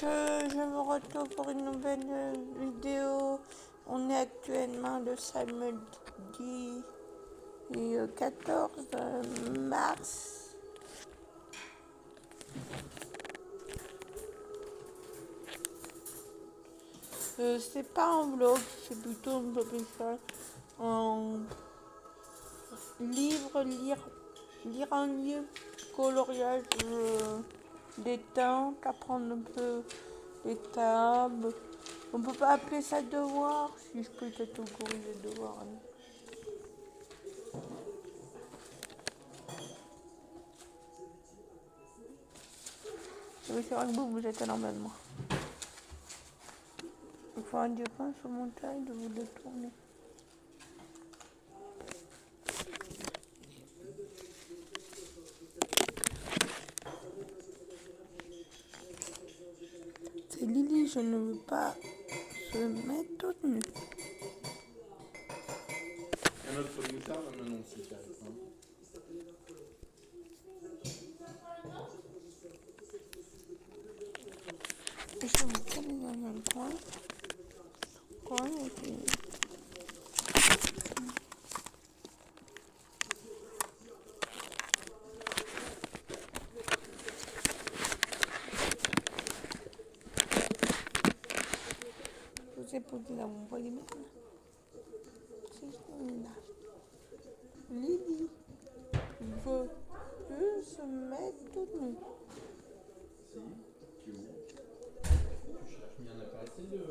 je me retrouve pour une nouvelle vidéo. On est actuellement le samedi 14 mars. C'est pas un vlog, c'est plutôt un vlog en lire un livre, coloriage des teintes, apprendre un peu les tables. On peut pas appeler ça devoir, si je peux peut-être au corriger devoir. Hein. Oui, c'est vrai que vous êtes à l'envers de moi. Il faut un dieu pain sur mon taille de vous le tourner. C'est Lily, je ne veux pas se mettre toute nue. Un autre moutarde, maintenant, si tu arrives. Hein. Je vais me caler dans un coin. Et puis... Je sais pas où là, vous voyez bien. C'est là. Lily veut plus se mettre toute nue. Si, tu es où? Tu cherches, mais il n'y en a pas assez de...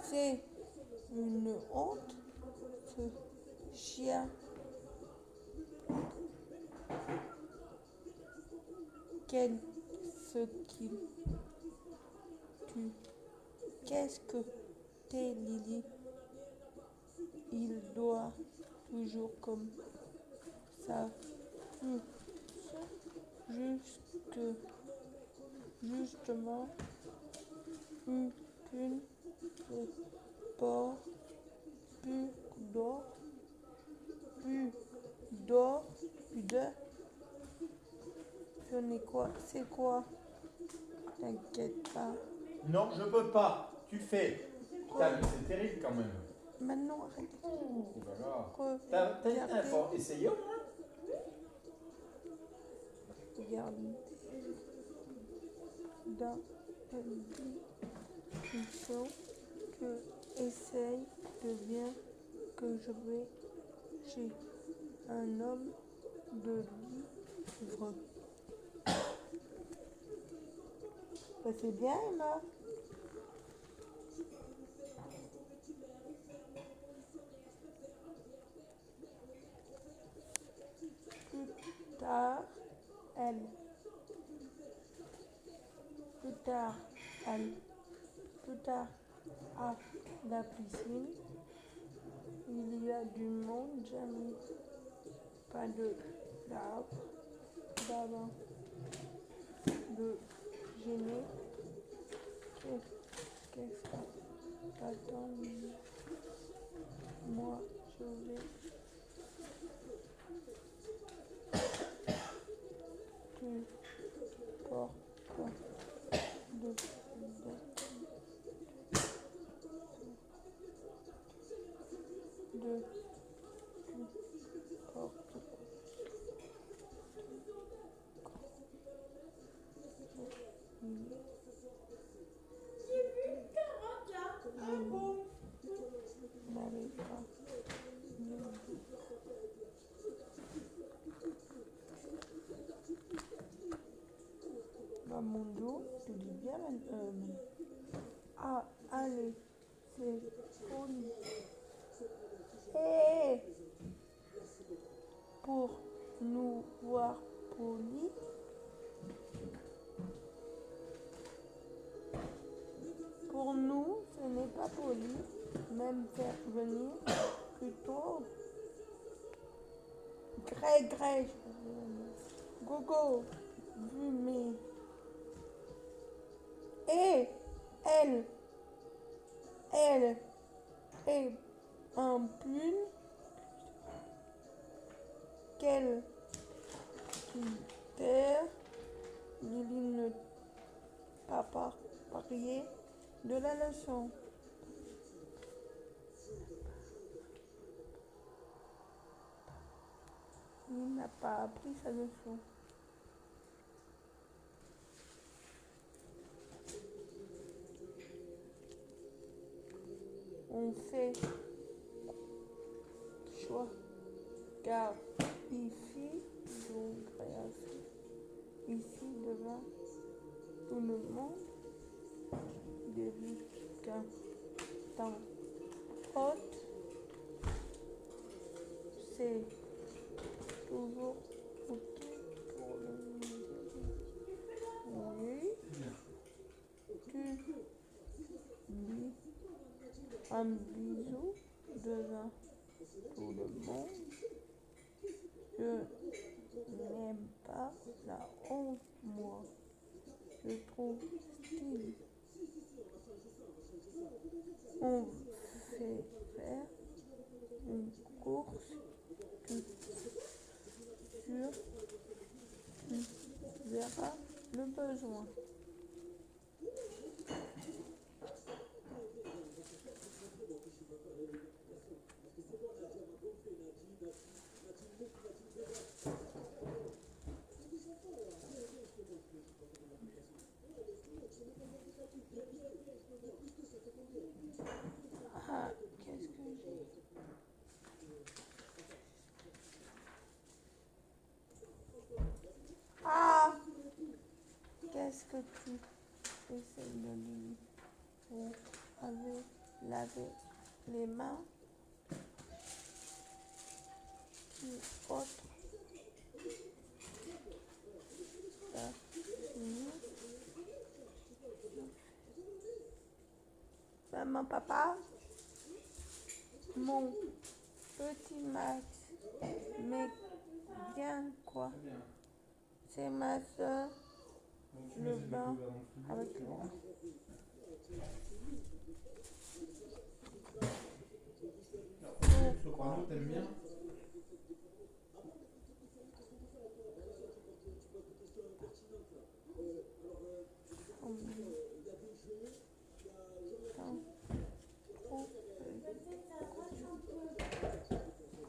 C'est une honte, ce chien. Qu'est-ce qu'il tue? Qu'est-ce que t'es, Lily? Il doit toujours comme ça. Justement, une sport, plus d'or, plus de. C'est quoi? T'inquiète pas. Non, je peux pas. Tu fais. Putain, c'est terrible quand même. Maintenant, arrête. Oh là là. T'as essayé au moins? Regardez dans la discussion que essaye de bien que je vais chez un homme de livre. Bah, c'est bien là. Plus tard, à la piscine, il y a du monde, jamais pas de l'arbre d'avant de gêner. Qu'est-ce que t'attends? Moi, je vais. Tu portes de mon dos, tu dis bien allez, c'est poli. Et pour nous voir polis, pour nous, ce n'est pas poli, même faire venir plutôt gré, gogo, vu mes. Et elle est un pull qu'elle quitter parier de la leçon. Il n'a pas appris sa leçon. On fait choix car ici, géographie, ici devant tout le monde, début qu'un temps haute, c'est toujours utile pour le milieu. Oui, tu dis un bisou devant tout le monde. Je n'aime pas la honte, moi. Je trouve style. On fait faire une course. Tu verras le besoin. Ah, qu'est-ce que j'ai? Ah, qu'est-ce que tu essaies de lui? Vous avez lavé les mains? Qui autre? Maman, papa, mon petit Max, mais bien quoi? C'est ma soeur, le bain avec moi. Soprano, t'aimes bien?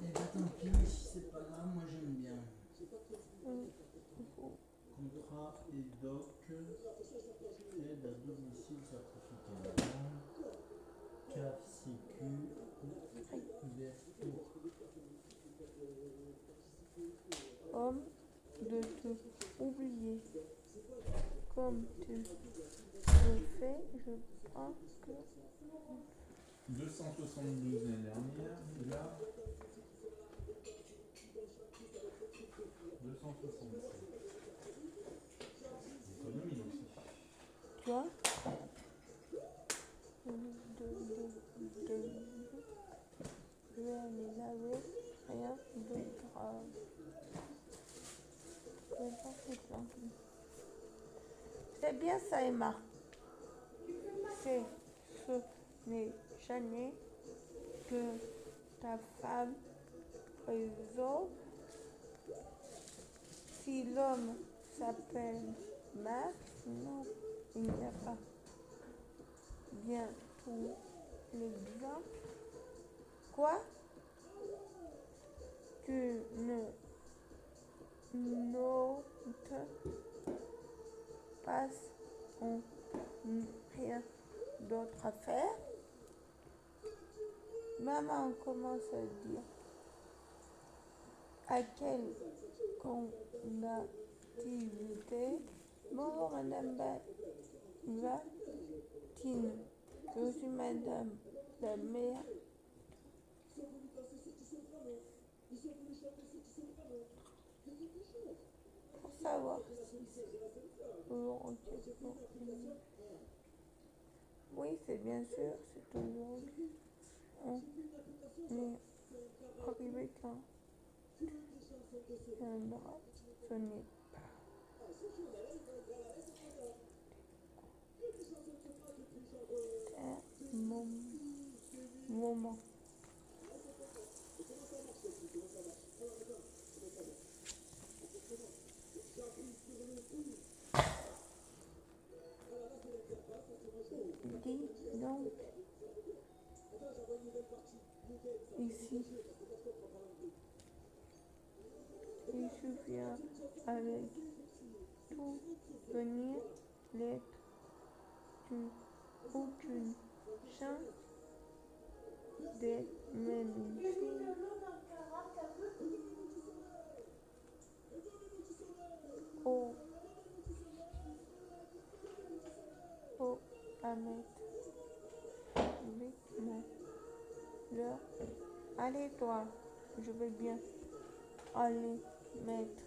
Eh ben tant pis, c'est pas grave, moi j'aime bien. Contrat et doc, aide à domicile, certificat de vente, CAF, sécu, vertu. Homme de tout oublier. Comme tu le fais, je pense que 272 l'année dernière, et là 267. Économie aussi. tu vois, je vais aller laver, rien de grave. C'est bien ça, Emma. C'est ce n'est jamais que ta femme résolve. Si l'homme s'appelle Max, non, il n'y a pas bien tout l'exemple. Quoi? Tu ne notes pas en rien d'autre à faire? Maman commence à dire à quelle combativité. Bonjour Madame Vatine, je suis Madame la mère. Pour savoir si c'est toujours en question. Oui, c'est bien sûr, c'est toujours. On est arrivé quand viendra, ce n'est pas un moment. ici. Il suffit avec tout venir l'être tu aucune chance d'être magnifique. Oh, oh, Ahmed, vite, l'heure. Allez, toi, je vais bien. Allez, maître,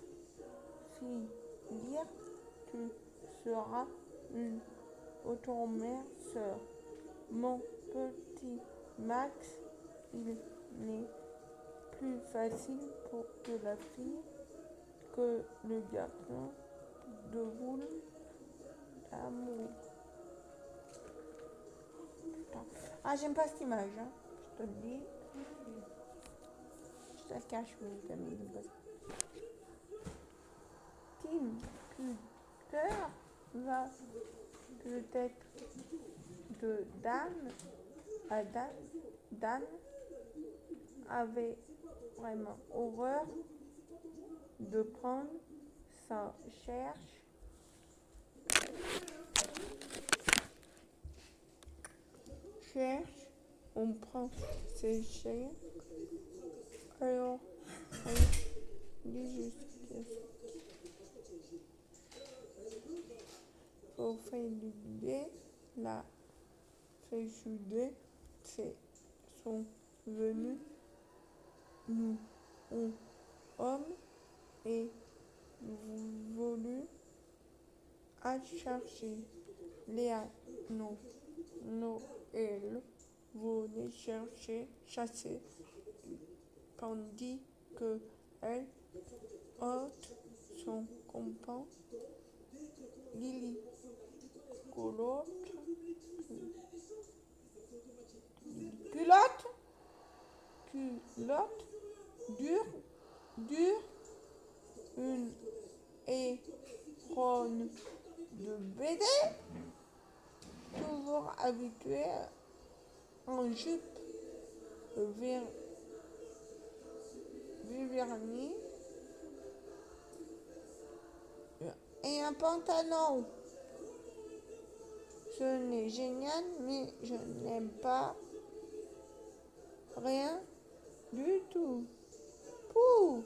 fille, dire, tu seras une autre-mère sœur. Mon petit Max, il n'est plus facile pour que la fille que le garçon de boule d'amour. Putain. Ah, j'aime pas cette image, hein. Je te le dis. Je te cache, mes amis. Tim Cutter va peut-être de Dan à Dan. Dan avait vraiment horreur de prendre sa cherche, on prend ses chairs, alors on dit juste au fait du biais, la fait souder, c'est sont venus, nous, hommes, et voulu à chercher Léa, non, Noël, voulait chasser, tandis que elle ôte son compagnon, Lily, culotte, dure, une héroïne de BD, toujours habituée en jupe vernis et un pantalon. Ce n'est génial, mais je n'aime pas rien du tout. Pouh!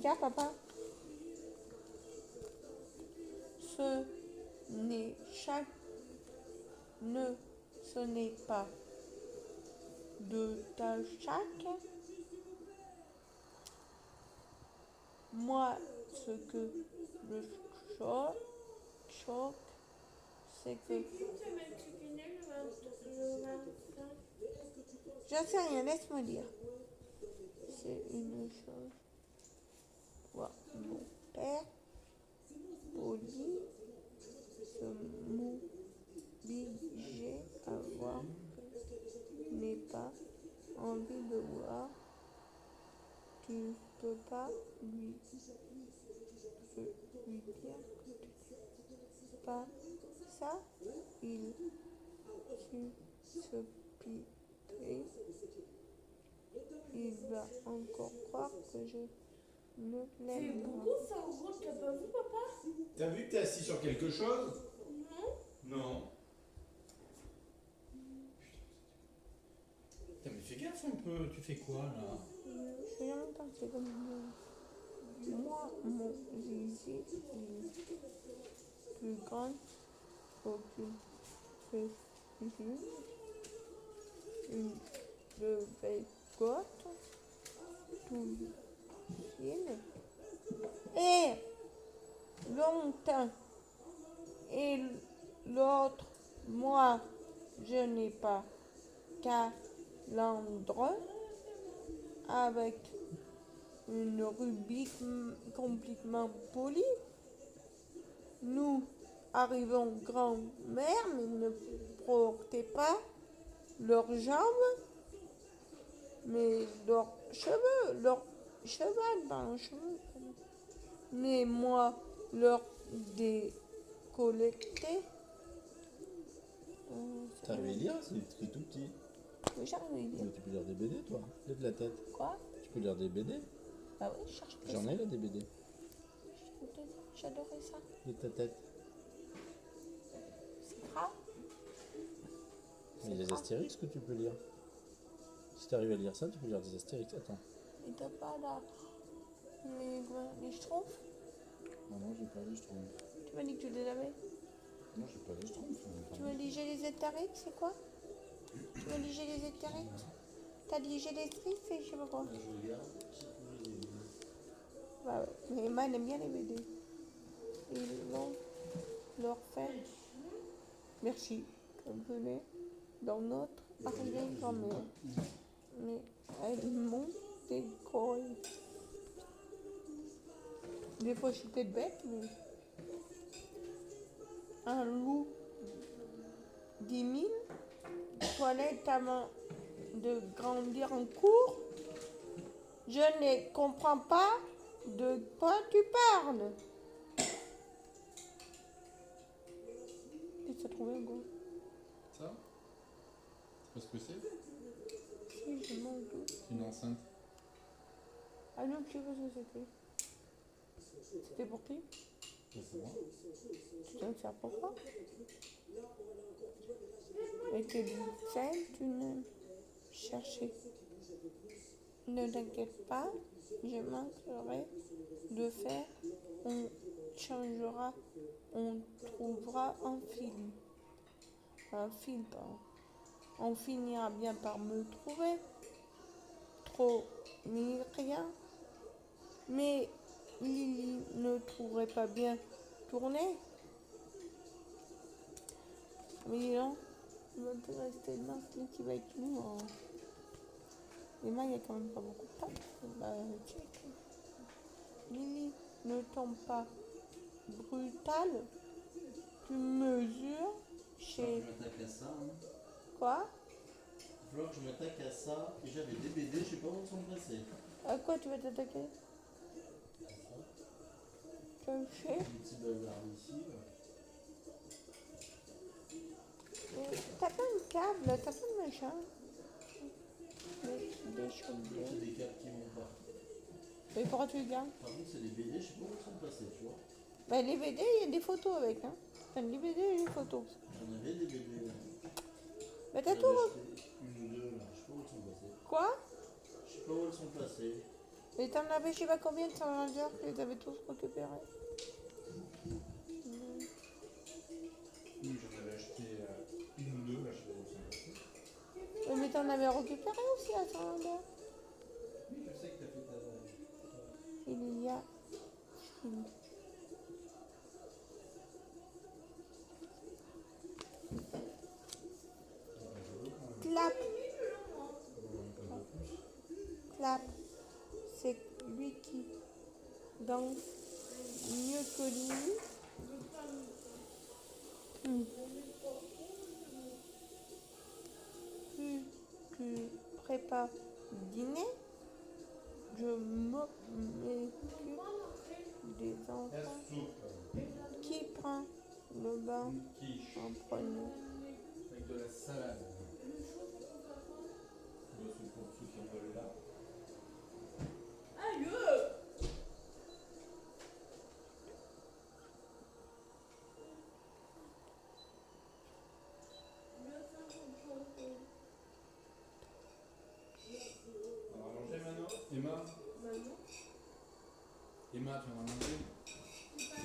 Tiens, papa. Ce n'est pas de ta chaque. Moi, ce que le choc, c'est que... Je sais rien, laisse-moi dire. C'est une chose. Voir mon père poli se m'obliger à voir n'ai pas envie de voir. Tu peux pas lui dire pas ça, il se piterait. Il va encore croire que je ne l'aime pas. C'est beaucoup ça en gros, t'as pas vu papa? T'as vu que t'es assis sur quelque chose? Non. Non. Putain, mais fais gaffe un peu, tu fais quoi là? Je suis en train de comme moi, mon zizi est plus grand aucune fessure, une belle côte, tout fine, et longtemps, et l'autre, moi, je n'ai pas calandre avec une rubrique complètement polie. Nous arrivons grand-mère, mais ne portez pas leurs jambes, mais leurs cheveux, leurs cheval dans le chemin. Mais moi, leur décollecter. T'arrives à lire? C'est écrit tout petit. Oui, j'arrive à lire. Mais tu peux lire des BD, toi. Lève la tête. Quoi? Tu peux lire des BD? Bah oui, je cherche pas J'en ça. ai là des BD. J'adorais ça. Lève ta tête. C'est grave. Il y a des Astérix que tu peux lire. Si tu arrives à lire ça, tu peux lire des Astérix. Attends. Et t'as pas là les schtroumpfs? Non, j'ai pas lu, je trouve. Tu m'as dit que tu les avais. Non, j'ai pas lu, je trouve. Tu m'as dit j'ai les Astérix, c'est quoi? Tu m'as dit j'ai les Astérix? T'as dit j'ai les Strix et je sais pas quoi. Je regarde. Bah ouais. Mais Emma elle aime bien les BD. Ils l'ont leur fait. Merci. Comme venez dans notre arrière-grand-mère. Mais elles m'ont décoré. Des fois je suis peut-être bête, mais un loup 10 000 toilettes avant de grandir en cours. Je ne comprends pas de quoi tu parles. Qu'est-ce que ça trouvé un goût? Ça? C'est pas ce que c'est? Si, je mange tout. Une enceinte. Ah non, je sais pas ce que c'était. C'était pour qui? C'est moi. Tu t'en sers pourquoi? Et que celle, tu ne cherchais. Ne t'inquiète pas, je manquerai de faire. On changera, on trouvera un fil. Un fil, pardon. On finira bien par me trouver. Trop, mais rien. Mais Lily ne trouverait pas bien tourner. Mais dis donc, il va peut-être rester le masque qui va avec nous. Les mains, il n'y a quand même pas beaucoup de temps. Bah, check. Lily, ne tombe pas brutal. Tu mesures chez... Je m'attaque à ça. Hein. Quoi? Il va falloir que je m'attaque à ça. Et j'avais des BD, je sais pas où ils sont placés. À quoi tu vas t'attaquer? Tu as fait? Un petit bazar ici. T'as pas une câble, t'as pas de machin. Des choses C'est bien. des câbles qui vont pas. Mais pourquoi tu les gardes? Par contre, c'est des BD, je sais pas où ils sont placés, tu vois. Bah, les BD, il y a des photos avec. Hein. Enfin, les BD et les photos. J'en avais des BD là. Bah, t'as J'en tout. avais acheté une ou deux là, je sais pas où ils sont placés. Quoi? Je sais pas où ils sont placés. Et t'en avais, je sais pas combien de Saint-Jean que les avais tous récupérés. Oui, j'en avais acheté une ou deux là, je sais pas où ils sont placés. Oui, mais t'en avais récupéré aussi à Saint-Jean. Oui, je sais que t'as fait ta. Il y a. Clap. Clap. C'est lui qui danse mieux que lui. Plus tu prépares le dîner, je m'occupe des enfants. Qui prend le bain Une quiche en premier? avec de la salade. Le soupe pour ceux qui en veulent là. On va manger maintenant? Emma? Emma, tu vas manger?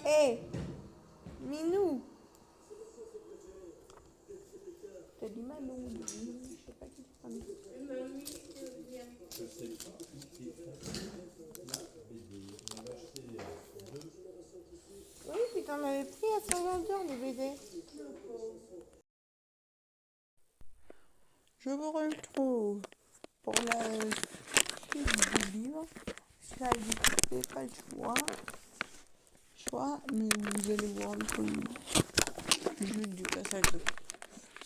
Hé, Minou. T'as dit Manou, je sais pas qui te prend. Je sais pas. La BD. On avait acheté deux. Oui, puis t'en avais pris à Saint-Jean les BD. Je vous retrouve pour la suite du livre. Ça, vous n'avez pas le choix, mais vous allez voir un peu juste du passage.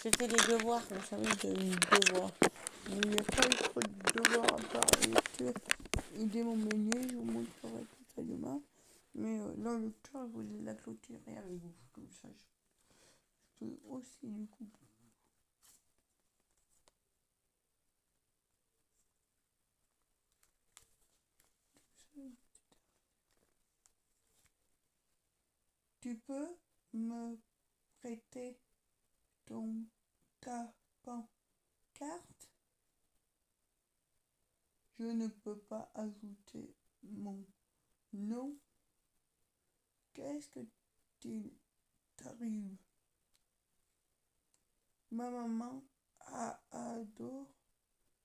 C'était les devoirs, vous savez, j'ai eu des devoirs. Mais il n'y a pas eu trop de devoirs à part les lectures. aider mon meunier, je vous montrerai tout ça demain. Mais là, le tour, je voulais la clôturer avec vous, comme ça je peux aussi du coup. Tu peux me prêter ta pancarte? Je ne peux pas ajouter mon nom. Qu'est-ce que tu t'arrive? Ma maman adore.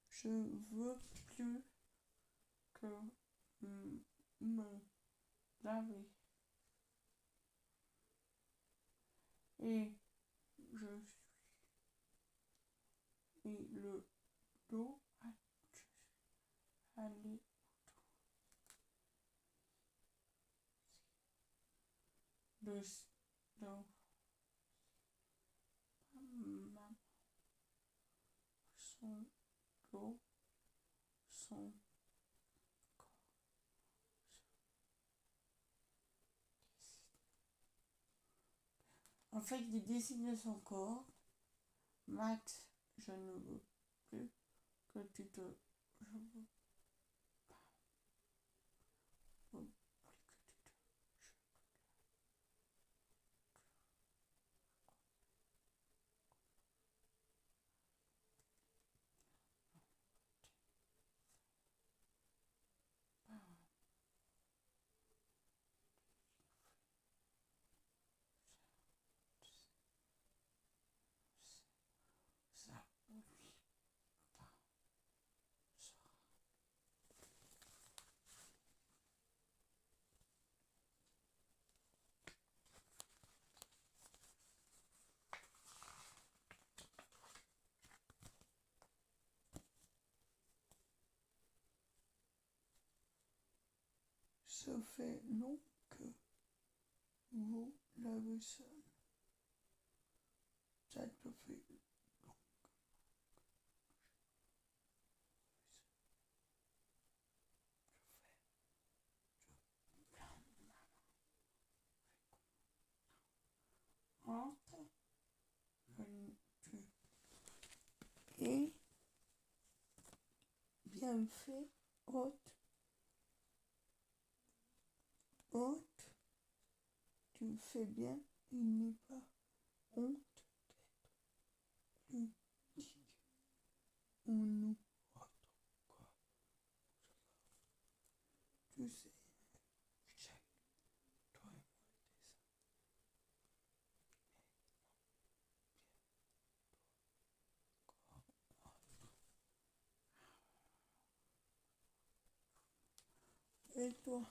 Je veux plus que me laver. Et je suis et le dos aller de maman son dos son en fait il dessine son corps. Max, je ne veux plus que tu te je veux plus ça ça fait long que vous l'avez seul. Ça te fait entre tu es bien fait haute, tu fais bien, il n'est pas honte d'être ludique. On nous retrouve tu sais, Jack, toi et moi et toi,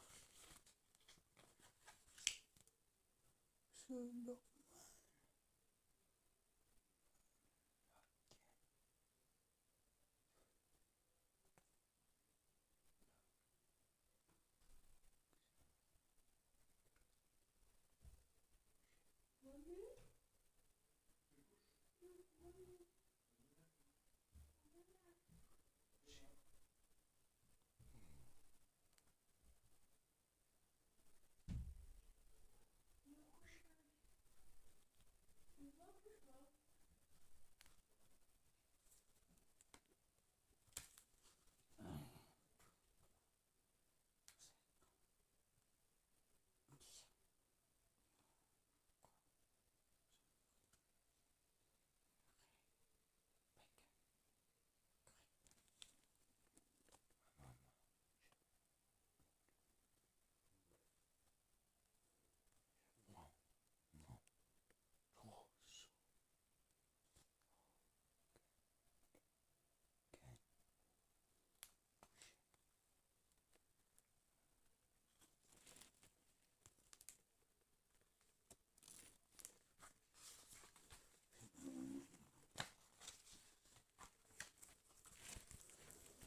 ce dort.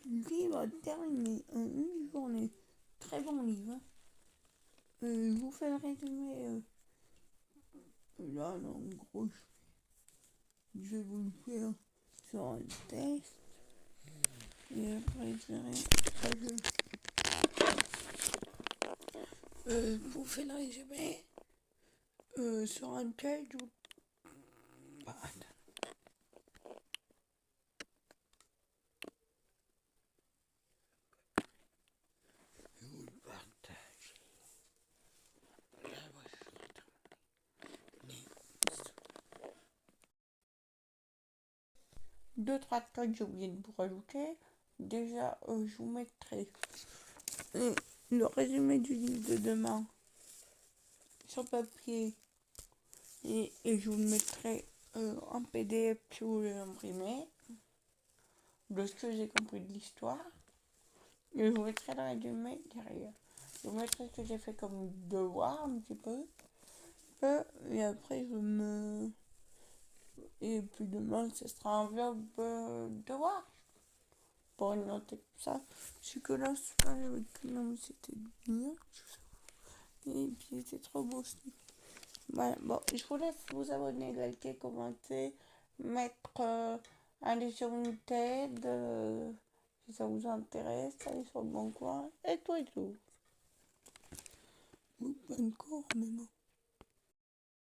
Livre terminé en une journée. Très bon livre. Je vous fais le résumé. Là, en gros, je vais vous le faire sur un test. Et après, je verrai. Vous faites le résumé sur un page ou pas. Je vous le partage. Là, moi, je vais deux, trois trucs que j'ai oublié de vous rajouter. Déjà, je vous mettrai le résumé du livre de demain sur papier et je vous le mettrai en PDF si vous voulez l'imprimer de ce que j'ai compris de l'histoire. Et je vous mettrai le résumé derrière. Je vous mettrai ce que j'ai fait comme devoir un petit peu. Et après, et puis demain, ce sera un verbe devoir. Pour une note et tout ça. Je que là, c'est pas avec non, mais c'était bien. Et puis, c'est trop beau ce livre. Voilà, bon, je vous laisse vous abonner, liker, commenter, mettre un lien sur une TED, si ça vous intéresse, aller sur le bon coin, et tout et tout. Ou pas encore, mais bon.